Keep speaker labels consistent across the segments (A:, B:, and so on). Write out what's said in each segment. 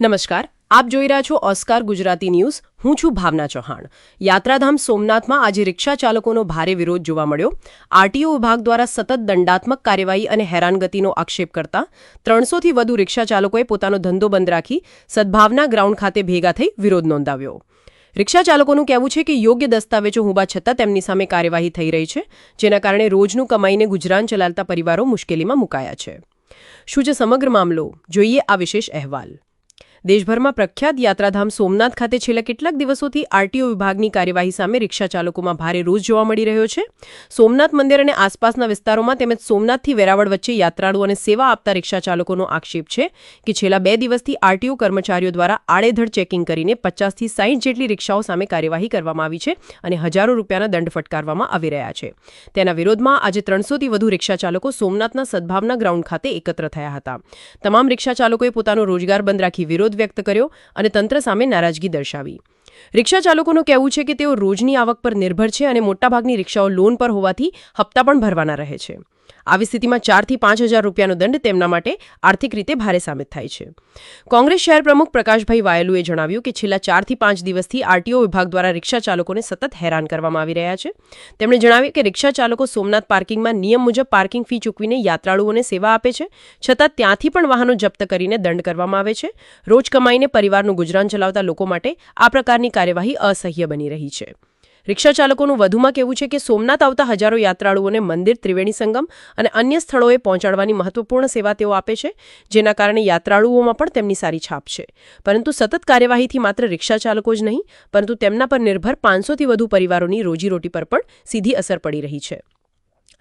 A: નમસ્કાર, આપ જોઈ રહ્યા છો ઓસ્કાર ગુજરાતી ન્યૂઝ. હું છું ભાવના ચૌહાણ. યાત્રાધામ સોમનાથમાં આજે રિક્ષા ચાલકોનો ભારે વિરોધ જોવા મળ્યો. આરટીઓ વિભાગ દ્વારા સતત દંડાત્મક કાર્યવાહી અને હેરાનગતિનો આક્ષેપ કરતા 300થી વધુ રિક્ષા ચાલકોએ પોતાનો ધંધો બંધ રાખી સદભાવના ગ્રાઉન્ડ ખાતે ભેગા થઈ વિરોધ નોંધાવ્યો. રિક્ષા ચાલકોનું કહેવું છે કે યોગ્ય દસ્તાવેજો હોવા છતાં તેમની સામે કાર્યવાહી થઈ રહી છે, જેના કારણે રોજનું કમાઈને ગુજરાન ચલાવતા પરિવારો મુશ્કેલીમાં મુકાયા છે. શું છે સમગ્ર મામલો? જોઈએ આ વિશેષ અહેવાલ. દેશભરમાં પ્રખ્યાત યાત્રાધામ સોમનાથ ખાતે છેલ્લા કેટલાક દિવસોથી આરટીઓ વિભાગની કાર્યવાહી સામે રિક્ષા ચાલકોમાં ભારે રોષ જોવા મળી રહ્યો છે. સોમનાથ મંદિર અને આસપાસના વિસ્તારોમાં તેમજ સોમનાથથી વેરાવળ વચ્ચે યાત્રાળુ અને સેવા આપતા રિક્ષા ચાલકોનો આક્ષેપ છે કે છેલ્લા 2 દિવસથી આરટીઓ કર્મચારીઓ દ્વારા આડેધડ ચેકિંગ કરીને 50થી 60 જેટલી રિક્ષાઓ સામે કાર્યવાહી કરવામાં આવી છે અને હજારો રૂપિયાના દંડ ફટકારવામાં આવી રહ્યા છે. તેના વિરોધમાં આજે 300થી વધુ રિક્ષા ચાલકો સોમનાથના સદભાવના ગ્રાઉન્ડ ખાતે એકત્ર થયા હતા. તમામ રિક્ષા ચાલકોએ પોતાનો રોજગાર બંધ રાખી વિરોધ વ્યક્ત કર્યો અને તંત્ર સામે નારાજગી દર્શાવી. રિક્ષા ચાલકોનું કહેવું છે કે તેઓ રોજની આવક પર નિર્ભર છે અને મોટાભાગની રિક્ષાઓ લોન પર હોવાથી હપ્તા પણ ભરવાના રહે છે. આવી સ્થિતિમાં 4થી 5 હજાર રૂપિયાનો દંડ તેમના માટે આર્થિક રીતે ભારે સાબિત થાય છે. કોંગ્રેસ શહેર પ્રમુખ પ્રકાશભાઈ વાયલુએ જણાવ્યું કે છેલ્લા 4થી 5 દિવસથી આરટીઓ વિભાગ દ્વારા રિક્ષા ચાલકોને સતત હેરાન કરવામાં આવી રહ્યા છે. તેમણે જણાવ્યું કે રિક્ષા ચાલકો સોમનાથ પાર્કિંગમાં નિયમ મુજબ પાર્કિંગ ફી ચૂકવીને યાત્રાળુઓને સેવા આપે છે, છતાં ત્યાંથી પણ વાહનો જપ્ત કરીને દંડ કરવામાં આવે છે. રોજ કમાઈને પરિવારનું ગુજરાન ચલાવતા લોકો માટે આ પ્રકારની કાર્યવાહી અસહ્ય બની રહી છે. રિક્ષા ચાલકોનું વધુમાં કહેવું છે કે સોમનાથ આવતા હજારો યાત્રાળુઓને મંદિર, ત્રિવેણી સંગમ અને અન્ય સ્થળોએ પહોંચાડવાની મહત્વપૂર્ણ સેવા તેઓ આપે છે, જેના કારણે યાત્રાળુઓમાં પણ તેમની સારી છાપ છે. પરંતુ સતત કાર્યવાહીથી માત્ર રિક્ષા ચાલકો જ નહીં, પરંતુ તેમના પર નિર્ભર 500થી વધુ પરિવારોની રોજીરોટી પર પણ સીધી અસર પડી રહી છે.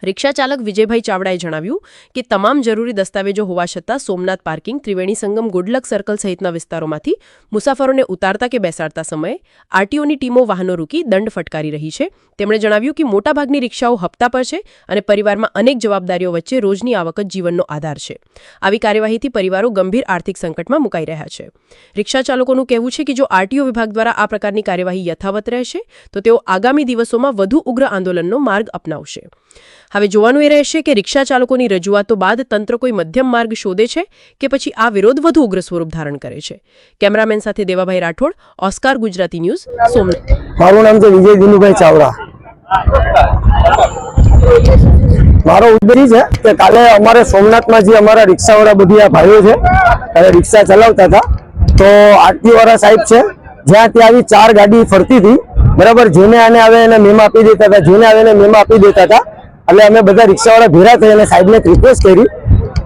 A: રિક્ષા ચાલક વિજયભાઈ ચાવડાએ જણાવ્યું કે તમામ જરૂરી દસ્તાવેજો હોવા છતાં Somnath parking, Triveni Sangam, good luck circle સહિતના વિસ્તારોમાંથી મુસાફરોને ઉતારતા કે બેસાડતા સમયે આરટીઓની ટીમો વાહનો રોકી દંડ ફટકારી રહી છે. તેમણે જણાવ્યું કે મોટાભાગની રિક્ષાઓ હપ્તા પર છે અને પરિવારમાં અનેક જવાબદારીઓ વચ્ચે રોજની આવક જ જીવનનો આધાર છે. આવી કાર્યવાહીથી પરિવારો ગંભીર આર્થિક સંકટમાં મુકાઈ રહ્યા છે. રિક્ષા ચાલકોનું કહેવું છે કે જો આરટીઓ વિભાગ દ્વારા આ પ્રકારની કાર્યવાહી યથાવત રહેશે તો તેઓ આગામી દિવસોમાં વધુ ઉગ્ર આંદોલનનો માર્ગ અપનાવશે. હવે જોવાનું એ રહેશે કે રિક્ષા ચાલકોની રજૂઆતો બાદ તંત્ર કોઈ મધ્યમ માર્ગ શોધે છે કે પછી આ વિરોધ વધુ ઉગ્ર સ્વરૂપ ધારણ કરે છે. કેમેરામેન સાથે દેવાભાઈ રાઠોડ, ઓસ્કાર ગુજરાતી ન્યૂઝ, સોમનાથ.
B: મારું નામ છે વિજય દિનુભાઈ ચાવડા. મારો ઉદ્દેશ છે કે કાલે અમારે સોમનાથમાં જે અમારા રિક્ષાવાળા બધી આ ભાઈઓ છે ત્યારે રિક્ષા ચલાવતા હતા તો આરટીઓ વાળા સાહેબ છે જ્યાં ત્યાં આવી 4 ગાડી ફરતી હતી, બરાબર. જેને આને આવે એને મેમો આપી દેતા હતા, જેને આવે એને મેમો આપી દેતા હતા. એટલે અમે બધા રિક્ષાવાળા ભેરા થઈ અને સાહેબને રિક્વેસ્ટ કરી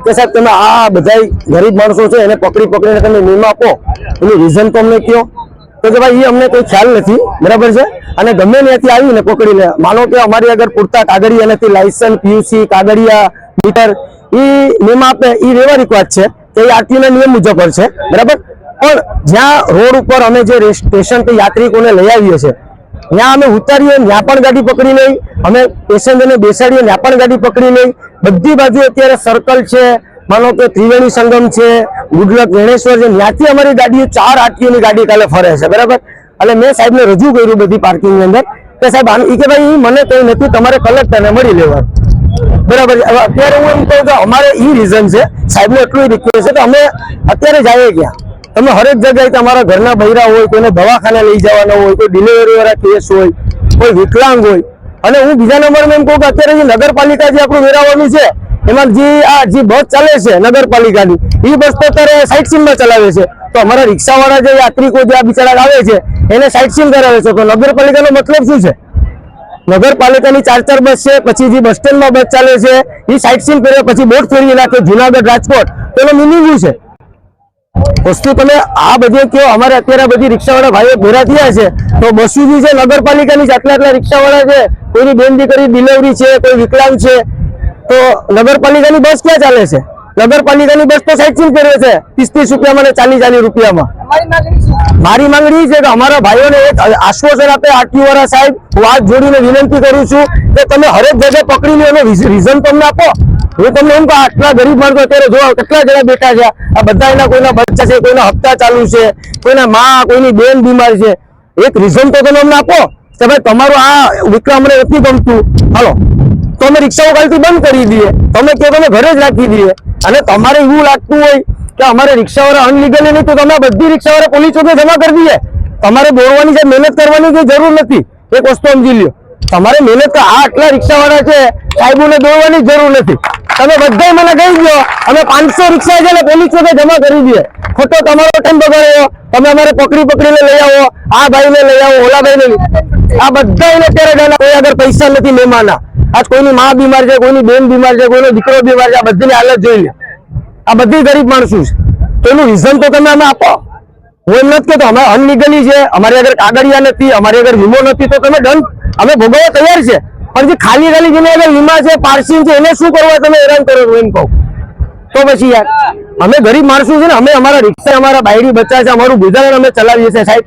B: કે સાહેબ તમે આ બધા ગરીબ માણસો છે એને પકડીને તમે મેમો આપો, એનું રીઝન તો અમને કહો. તો કે ભાઈ એ અમને કોઈ ખ્યાલ નથી, બરાબર છે. અને ગમે ત્યાંથી આવીને પકડીને, માનો કે અમારી આગળ પૂરતા કાગળિયા નથી, લાયસન્સ, પીયુસી, કાગળિયા, મીટર, એ મેમો આપે એ વ્યવહારિક વાત છે કે એ આરટીઓના નિયમ મુજબ છે, બરાબર. પણ જ્યાં રોડ ઉપર અમે જે સ્ટેશનથી યાત્રિકોને લઈ આવીએ છીએ ત્યાં અમે ઉતારીએ, ત્યાં પણ ગાડી પકડી લઈ, અમે પેસેન્જરને બેસાડીએ, ત્યાં પણ ગાડી પકડી લઈ. બધી બાજુ અત્યારે સર્કલ છે, માનો કે ત્રિવેણી સંગમ છે, ગુડલક, ગણેશ્વર છે, ત્યાંથી અમારી ગાડીઓ 4 આરટીઓની ગાડી કાલે ફરે છે, બરાબર. એટલે મેં સાહેબને રજૂ કર્યું બધી પાર્કિંગની અંદર કે સાહેબ આનું કે ભાઈ મને કંઈ નથી, તમારે કલેક્ટરને મળી લેવા, બરાબર. અત્યારે હું એમ કહું કે અમારે એ રીઝન છે, સાહેબને એટલું રિક્વેસ્ટ છે કે અમે અત્યારે જઈએ ક્યાં, તમે હરેક જગ્યાએ તમારા ઘરના બૈરા હોય, કોઈને દવાખાને લઈ જવાના હોય, કોઈ ડિલિવરી વાળા કેસ હોય, કોઈ વિકલાંગ હોય. અને હું બીજા નંબરમાં એમ કહું કે અત્યારે જે નગરપાલિકા જે આપણું વેરાવળનું છે એમાં જે બસ ચાલે છે નગરપાલિકાની, એ બસ તો અત્યારે સાઇટ સીનમાં ચલાવે છે. તો અમારા રિક્ષાવાળા જે યાત્રિકો જે આ બિચારા આવે છે એને સાઇટ સીન કરાવે છે. તો નગરપાલિકાનો મતલબ શું છે? નગરપાલિકાની 4 બસ છે, પછી જે બસ સ્ટેન્ડમાં બસ ચાલે છે એ સાઇટ સીન કરે, પછી બોટ ફેરવી નાખે જુનાગઢ, રાજકોટ. તેનો મિનિંગ શું છે? વસ્તુ તમે આ બધે કયો. અમારે અત્યારે બધી રિક્ષાવાળા ભાઈઓ ભેરા થયા છે તો બસો જે છે નગરપાલિકાની આટલા રિક્ષાવાળા છે, કોઈની બેન દીકરી ડિલિવરી છે, કોઈ વિકલાંગ છે, તો નગરપાલિકાની બસ ક્યાં ચાલે છે? નગરપાલિકાની બસ તો સાઇટ સીન કરે છે 30-30 રૂપિયામાં ને 40-40 રૂપિયામાં. મારી માંગણી છે કે અમારા ભાઈઓને એક આશ્વાસન આપે આરટીઓ વાળા સાહેબ. હું હાથ જોડીને વિનંતી કરું છું કે તમે હરેક જગ્યાએ પકડી લો, એનો રીઝન તમને આપો. હું તમને એમ કહું આટલા ગરીબ માણસો અત્યારે જો કેટલા જણા બેઠા છે, આ બધા એના કોઈના બચ્ચા છે, કોઈના હપ્તા ચાલુ છે, કોઈના માં, કોઈની બેન બીમાર છે. એક રીઝન તો તમે અમને આપો કે ભાઈ તમારું આ વિક્રમ અમને નથી ગમતું, હાલો તો અમે રિક્ષાઓ કાલથી બંધ કરી દઈએ, તમે કહો તમે ઘરે જ રાખી દઈએ. અને તમારે એવું લાગતું હોય કે અમારે રિક્ષાવાળા અનલીગલી નહીં તો તમે બધી રિક્ષાવાળા પોલીસ ચોકે જમા કરી દઈએ. તમારે દોડવાની છે, મહેનત કરવાની કોઈ જરૂર નથી. એક વસ્તુ સમજી લ્યો, તમારે મહેનત આટલા રિક્ષાવાળા છે, સાહેબોને દોડવાની જરૂર નથી. તમે બધા મને કહી દો, અમે 500 રિક્ષા છે ને પોલીસ ચોકે જમા કરી દઈએ. ખોટો તમારો ટાઈમ બગાડ્યો. તમે અમારે પકડીને લઈ આવો, આ ભાઈને લઈ આવો, ઓલા ભાઈને આ બધાને અત્યારે કોઈ આગળ પૈસા નથી મહેમાના. આજ કોઈની માં બીમાર છે, કોઈની બેન બીમાર છે, કોઈનો દીકરો બીમાર છે, આ બધીની હાલત જોઈ લે. આ બધી ગરીબ માણસો છે. તો એનું રીઝન તો તમે અમે આપો. હું એમ નથી કહેતો અમે અનલીગલી છે, અમારી આગળ કાગળિયા નથી, અમારી આગળ વીમો નથી, તો તમે દંડ અમે ભોગવવા તૈયાર છે. પણ જે ખાલી જેની આગળ વીમા છે, પાર્સિંગ છે, એને શું કરવા તમે હેરાન કરો છો એમ કહો તો પછી યાર અમે ગરીબ માણસો છે ને, અમે અમારા રિક્ષા, અમારા બાયડી બચ્ચા છે, અમારું ગુજરાન અમે ચલાવીએ છીએ. સાહેબ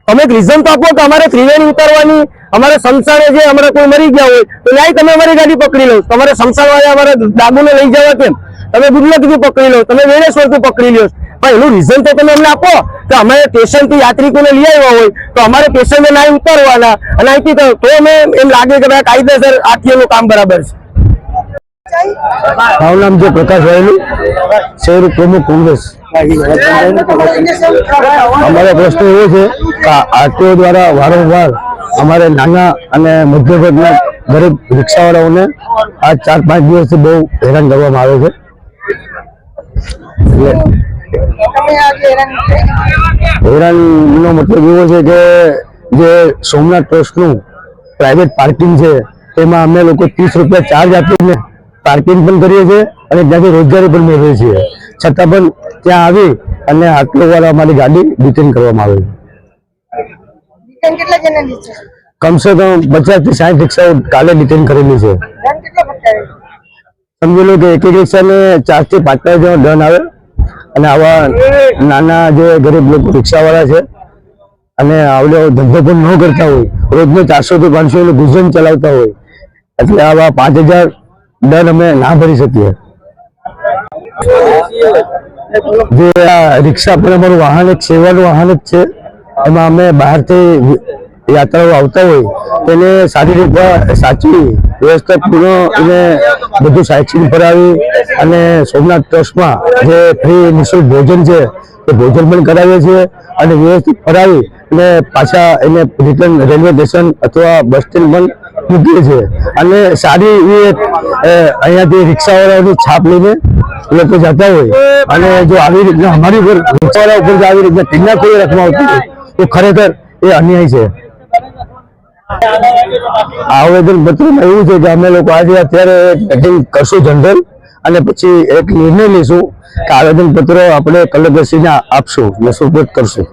B: તમે એક રીઝન તો આપો કે અમારે ત્રિવેણી ઉતારવાની, અમારે સમસાણે છે, અમારે કોઈ મરી ગયા હોય તો ન્યાય તમે અમારી ગાડી પકડી લો. તમારે સમસાણ વાળા અમારા દાદુને લઈ જવા કેમ? તમે ગુડલકથી પકડી લો, તમે વેણેશ્વરથી પકડી લો. પણ એનું રીઝન તો તમે અમને આપો કે અમે સ્ટેશનથી યાત્રિકોને લઈ આવ્યા હોય તો અમારે સ્ટેશને ના ઉતારવાના, અને અહીંથી તો અમે એમ લાગે કે ભાઈ કાયદેસર આરટીઓનું કામ બરાબર છે. મારું નામ છે પ્રકાશ વાયલું, શહેર પ્રમુખ કોંગ્રેસ. અમારો પ્રશ્ન એવો છે કે આરટીઓ દ્વારા વારંવાર અમારે નાના અને મધ્ય વર્ગના ગરીબ રિક્ષાવાળાઓને આ 4-5 દિવસથી બહુ હેરાન કરવામાં આવે છે. હેરાનનો મતલબ એવો છે કે જે સોમનાથ ટ્રસ્ટનું પ્રાઇવેટ પાર્કિંગ છે તેમાં અમે લોકો 30 રૂપિયા ચાર્જ આપીને પાર્કિંગ પણ કરીએ છીએ અને ત્યાંથી રોજગારી પણ મેળવીએ છીએ. છતાં પણ ત્યાં આવી અને આટલો વાર અમારી ગાડી ડિટેન કરવામાં આવે છે. કમસે કમ 50 થી 60 રિક્ષાઓ કાલે ડિટેન કરેલી છે. સમજી લો કે એક રિક્ષાને 4 થી 5 જેવો દંડ આવે. અને આવા નાના જે ગરીબ લોકો રિક્ષાવાળા છે અને આવડો ધંધો પણ ન કરતા હોય, રોજનો 400 થી 500 નું ગુજરાન ચલાવતા હોય, એટલે આવા 5000 દંડ અમે ના ભરી શકીએ. જે આ રિક્ષા પણ અમારું વાહન એક સેવાનું વાહન જ છે. એમાં અમે બહારથી યાત્રાઓ આવતા હોય તેને સારી રીતે સાચવી વ્યવસ્થાપૂર્ણ એને બધું સાયકલિંગ કરાવી અને સોમનાથ ટ્રસ્ટમાં જે ફ્રી નિઃશુલ્ક ભોજન છે એ ભોજન પણ કરાવીએ છીએ અને વ્યવસ્થિત ફરાવી અને પાછા એને રિટર્ન રેલવે સ્ટેશન અથવા બસ સ્ટેન્ડ પણ મૂકીએ છીએ. અને સારી એવી અહીંયાથી રિક્ષાવાળાઓની છાપ લઈને લોકો જતા હોય અને જો આવી રીતના અમારી ઉપર રિક્ષાવાળા ઉપર જો આવી રીતના કિન્નાખોરી રાખવામાં આવતી હોય તો ખરેખર એ અન્યાય છે. આવેદન પત્રમાં એવું છે કે અમે લોકો આજે અત્યારે મિટિંગ કરશું જનરલ, અને પછી એક નિર્ણય લઈશું કે આવેદન પત્રો આપણે કલેક્ટરશ્રીને આપશું ને સુપરત કરશું.